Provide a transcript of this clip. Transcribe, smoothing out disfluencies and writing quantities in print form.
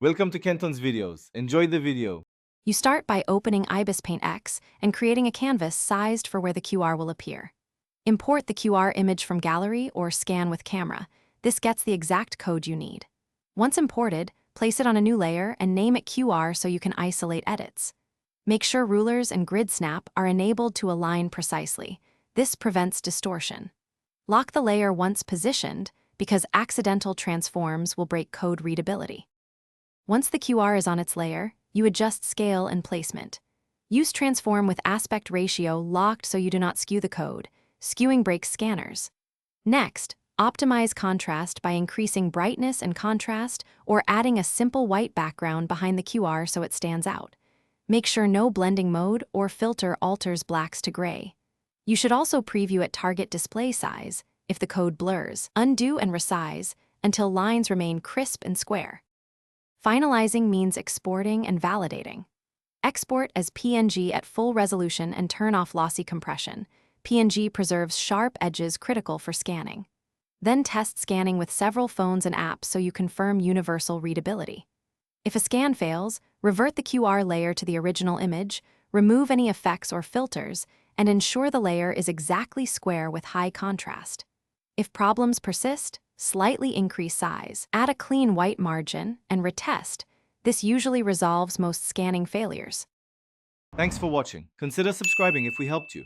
Welcome to Kenton's videos. Enjoy the video. You start by opening Ibis Paint X and creating a canvas sized for where the QR will appear. Import the QR image from gallery or scan with camera. This gets the exact code you need. Once imported, place it on a new layer and name it QR so you can isolate edits. Make sure rulers and grid snap are enabled to align precisely. This prevents distortion. Lock the layer once positioned because accidental transforms will break code readability. Once the QR is on its layer, you adjust scale and placement. Use transform with aspect ratio locked so you do not skew the code. Skewing breaks scanners. Next, optimize contrast by increasing brightness and contrast or adding a simple white background behind the QR so it stands out. Make sure no blending mode or filter alters blacks to gray. You should also preview at target display size if the code blurs. Undo and resize until lines remain crisp and square. Finalizing means exporting and validating. Export as PNG at full resolution and turn off lossy compression. PNG preserves sharp edges critical for scanning. Then test scanning with several phones and apps so you confirm universal readability. If a scan fails, revert the QR layer to the original image, remove any effects or filters, and ensure the layer is exactly square with high contrast. If problems persist, slightly increase size, add a clean white margin, and retest. This usually resolves most scanning failures. Thanks for watching. Consider subscribing if we helped you.